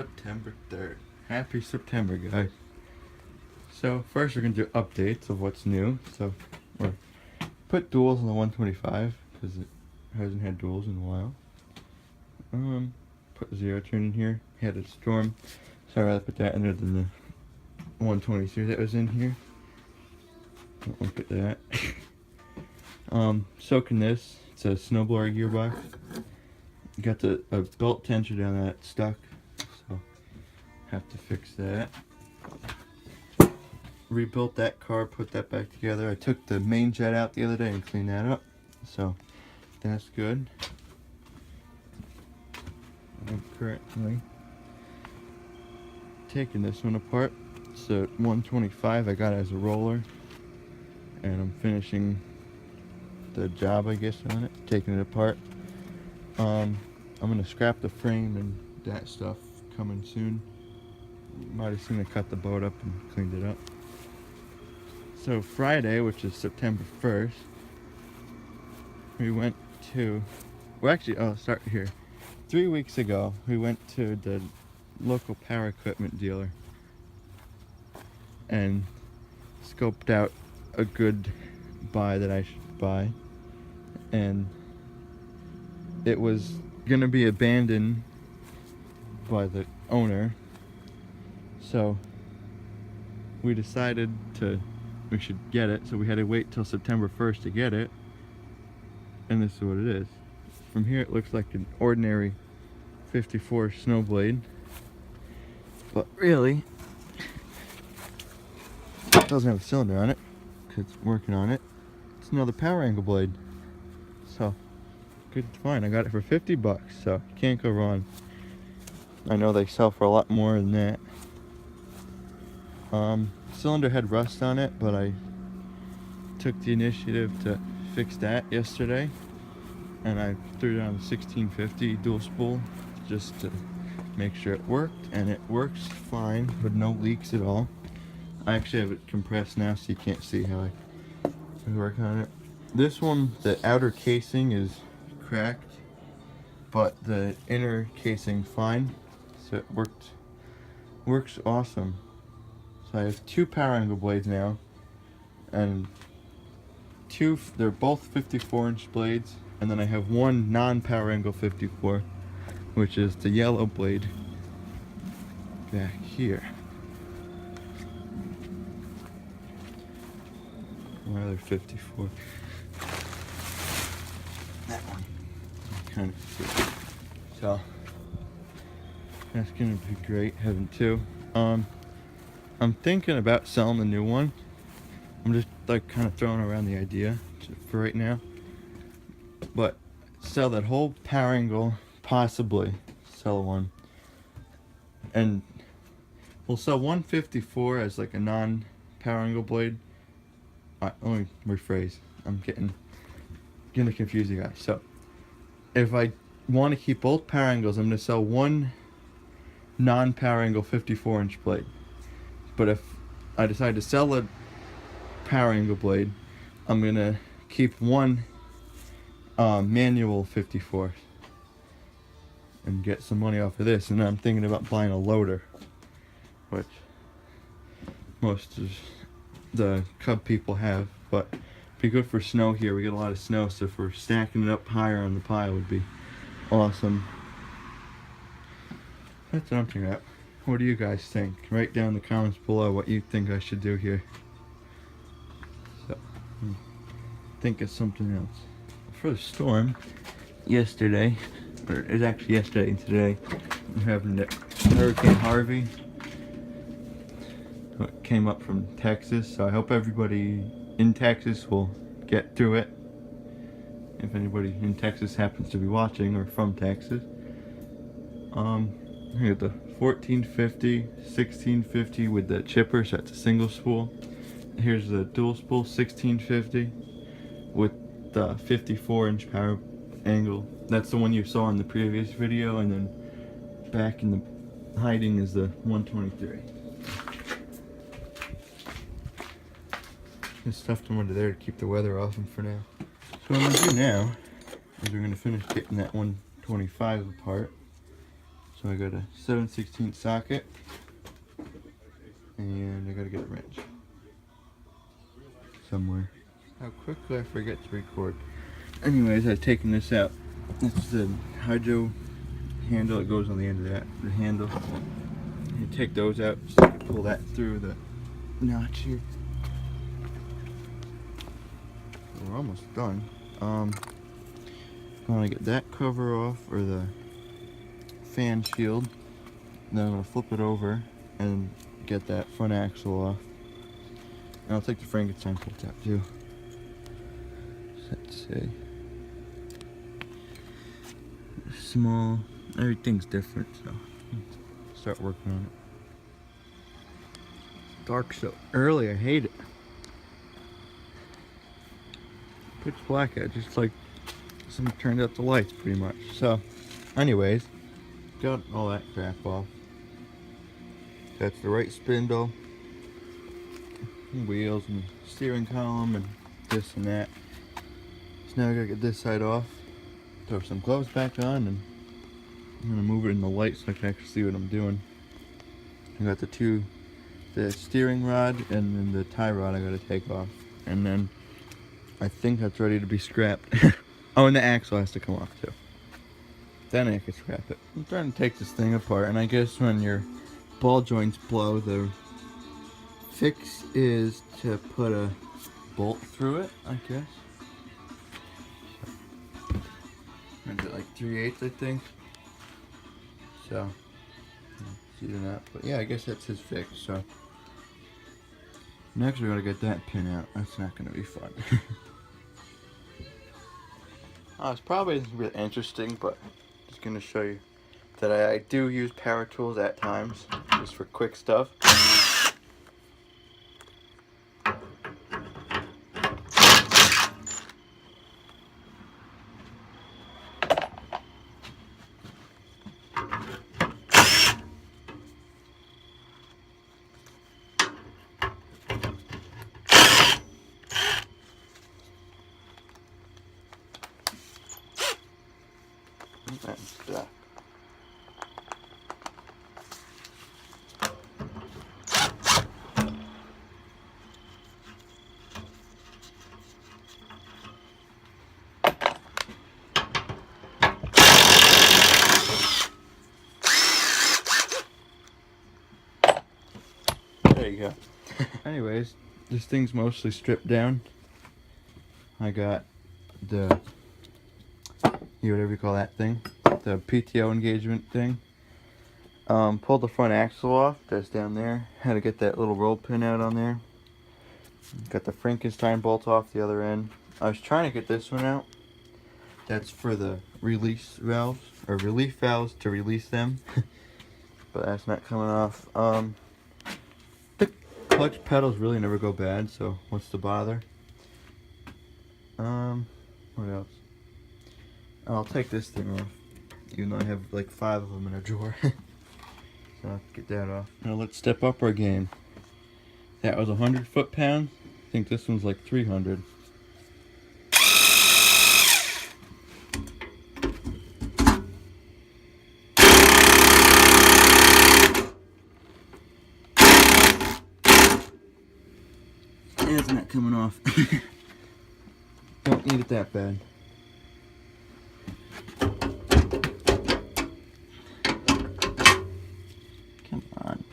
September 3rd. Happy September, guys. So first we're going to do updates of what's new. So we're put duals on the 125 because it hasn't had duals in a while. Put zero turn in here. Had a storm, so I'd rather put that in there than the 123 that was in here. Don't want to put that. Soaking this. It's a snowblower gearbox. Got the belt tensioner down that stuck, so have to fix that. Rebuilt that car, put that back together. I took the main jet out the other day and cleaned that up, so that's good. I'm currently taking this one apart. It's a 125 I got as a roller, and I'm finishing the job, I guess, on it, taking it apart. I'm gonna scrap the frame and that stuff coming soon. You might have seen I cut the boat up and cleaned it up. So Friday, which is September 1st, we went to, well actually, I'll start here. 3 weeks ago, we went to the local power equipment dealer and scoped out a good buy that I should buy, and it was gonna be abandoned by the owner, so we decided we should get it. So we had to wait till September 1st to get it, and this is what it is. From here it looks like an ordinary 54 snowblade, but really it doesn't have a cylinder on it because it's working on it. It's another power angle blade, so good find. I got it for 50 bucks, so you can't go wrong. I know they sell for a lot more than that. Cylinder had rust on it, but I took the initiative to fix that yesterday, and I threw it on the 1650 dual spool just to make sure it worked, and it works fine with no leaks at all. I actually have it compressed now, so you can't see how I work on it. This one, the outer casing is cracked, but the inner casing fine, so it works awesome. So I have two power angle blades now, and they're both 54-inch blades, and then I have one non-power angle 54, which is the yellow blade back here. Another 54. That one. Kind of see. So that's gonna be great having two. I'm thinking about selling the new one. I'm just like kind of throwing around the idea for right now, but sell that whole power angle, possibly sell one, and we'll sell 154 as like a non-power angle blade. Let me rephrase. I'm gonna confuse you guys. So if I want to keep both power angles, I'm gonna sell one non-power angle 54-inch blade. But if I decide to sell a power angle blade, I'm gonna keep one manual 54 and get some money off of this. And then I'm thinking about buying a loader, which most of the Cub people have, but be good for snow here. We get a lot of snow, so if we're stacking it up higher on the pile, would be awesome. That's what I'm thinking about. What do you guys think? Write down in the comments below what you think I should do here. So, think of something else. For the storm, yesterday, or it was actually yesterday and today, we're having the Hurricane Harvey. It came up from Texas, so I hope everybody in Texas will get through it. If anybody in Texas happens to be watching or from Texas. Here's the 1450, 1650 with the chipper, so that's a single spool. Here's the dual spool 1650 with the 54-inch power angle. That's the one you saw in the previous video, and then back in the hiding is the 123. Just stuffed them under there to keep the weather off them for now. So what I'm gonna do now is we're gonna finish getting that 125 apart. So I got a 7/16 socket, and I gotta get a wrench somewhere. How quickly I forget to record. Anyways, I've taken this out. It's the hydro handle that goes on the end of that, the handle. You take those out so you can pull that through the notch here. We're almost done. I'm gonna get that cover off, or the fan shield. Then I'm gonna flip it over and get that front axle off. And I'll take the Frankenstein pull tab too. Let's see. Small. Everything's different, so start working on it. Dark so early, I hate it. Pitch black out, just like someone turned out the lights pretty much. So, anyways, got all that crap off. That's the right spindle, and wheels, and steering column, and this and that. So now I gotta get this side off, throw some gloves back on, and I'm gonna move it in the light so I can actually see what I'm doing. I got the steering rod and then the tie rod I gotta take off, and then I think that's ready to be scrapped. Oh, and the axle has to come off too. Then I can scrap it. I'm trying to take this thing apart, and I guess when your ball joints blow, the fix is to put a bolt through it, I guess. Is it like 3/8, I think? So, see that. But yeah, I guess that's his fix. So, next we're gonna get that pin out. That's not gonna be fun. It's probably really interesting, but I'm just gonna show you that I do use power tools at times, just for quick stuff. And stuff. There you go. Anyways, this thing's mostly stripped down. I got the, whatever you call that thing, the PTO engagement thing. Pulled the front axle off, that's down there. Had to get that little roll pin out on there. Got the Frankenstein bolt off the other end. I was trying to get this one out. That's for the release valves, or relief valves to release them. But that's not coming off. The clutch pedals really never go bad, so what's the bother? What else? I'll take this thing off, even though I have like 5 of them in a drawer. So I'll get that off. Now let's step up our game. That was 100 foot-pounds. I think this one's like 300. And it's not coming off. Don't need it that bad. Come on.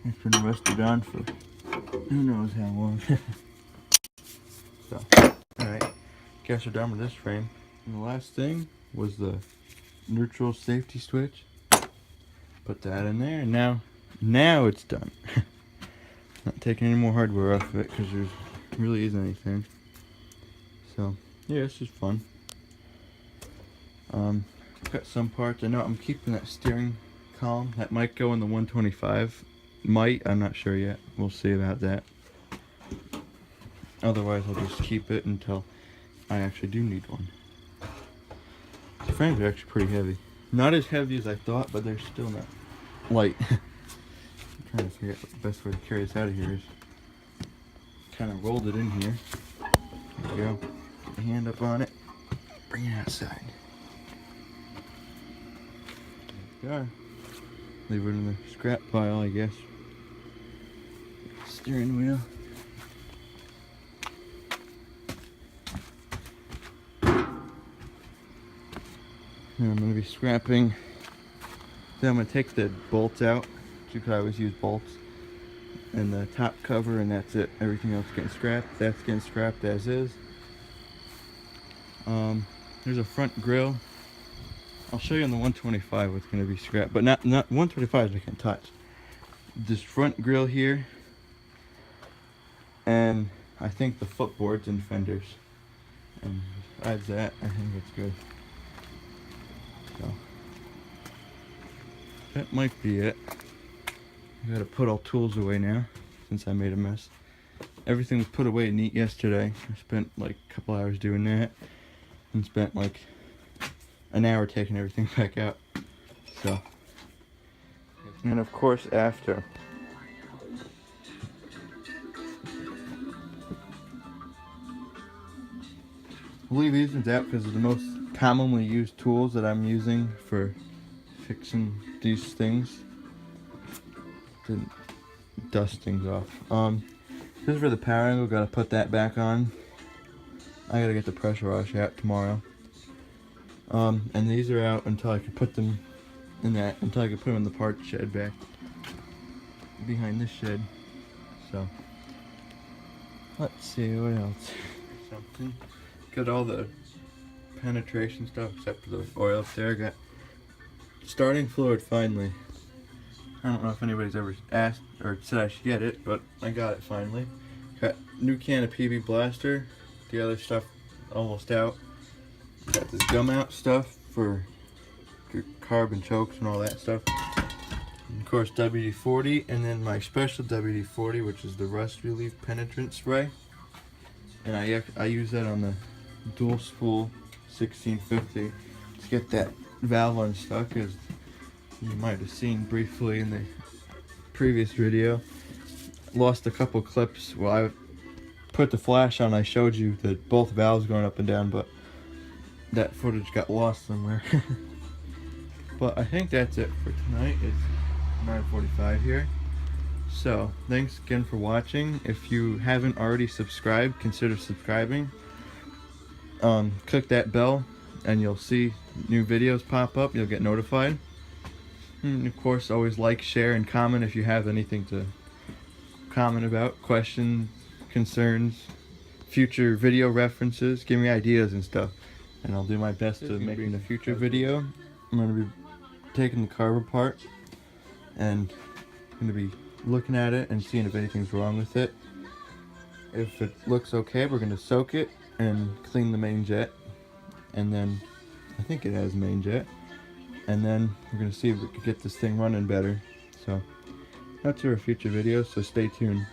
It's been rusted on for who knows how long. So, alright. Guess we're done with this frame. And the last thing was the neutral safety switch. Put that in there, and now it's done. Not taking any more hardware off of it because there really isn't anything. So yeah, it's just fun. Got some parts. I know I'm keeping that steering column. That might go in the 125. Might, I'm not sure yet. We'll see about that. Otherwise, I'll just keep it until I actually do need one. The frames are actually pretty heavy. Not as heavy as I thought, but they're still not light. I'm trying to figure out what the best way to carry this out of here is. Kind of rolled it in here. There we go. Get my hand up on it. Bring it outside. they are. Leave it in the scrap pile, I guess. Steering wheel. And I'm going to be scrapping. Then I'm going to take the bolts out. You could always use bolts. And the top cover, and that's it. Everything else getting scrapped. That's getting scrapped as is. There's a front grill. I'll show you on the 125 what's going to be scrapped, but not 125 I can touch. This front grill here, and I think the footboards and fenders. And besides that, I think it's good. So that might be it. I gotta put all tools away now since I made a mess. Everything was put away neat yesterday. I spent like a couple hours doing that, and spent like an hour taking everything back out. So, and of course after. I'll leave these ones out because they're the most commonly used tools that I'm using for fixing these things. To dust things off. This is for the power angle. Gotta put that back on. I gotta get the pressure wash out tomorrow. And these are out until I can put them in that, until I can put them in the parts shed back behind this shed. So, let's see what else. Something. Got all the penetration stuff except for the oil up there. Got starting fluid finally. I don't know if anybody's ever asked or said I should get it, but I got it finally. Got new can of PB Blaster. The other stuff almost out. Got this gum out stuff for your carbon chokes and all that stuff. And of course WD-40, and then my special WD-40, which is the rust relief penetrant spray. And I use that on the dual spool 1650 to get that valve unstuck, as you might have seen briefly in the previous video. Lost a couple clips. Well, I put the flash on, I showed you that both valves going up and down, but that footage got lost somewhere. But I think that's it for tonight. It's 9:45 here. So, thanks again for watching. If you haven't already subscribed, consider subscribing. Click that bell and you'll see new videos pop up. You'll get notified. And of course, always like, share, and comment if you have anything to comment about, questions, concerns, future video references. Give me ideas and stuff, and I'll do my best to make in a future video. I'm going to be taking the carb apart and going to be looking at it and seeing if anything's wrong with it. If it looks okay, we're going to soak it and clean the main jet, and then I think it has main jet, and then we're going to see if we can get this thing running better. So that's our future videos, so stay tuned.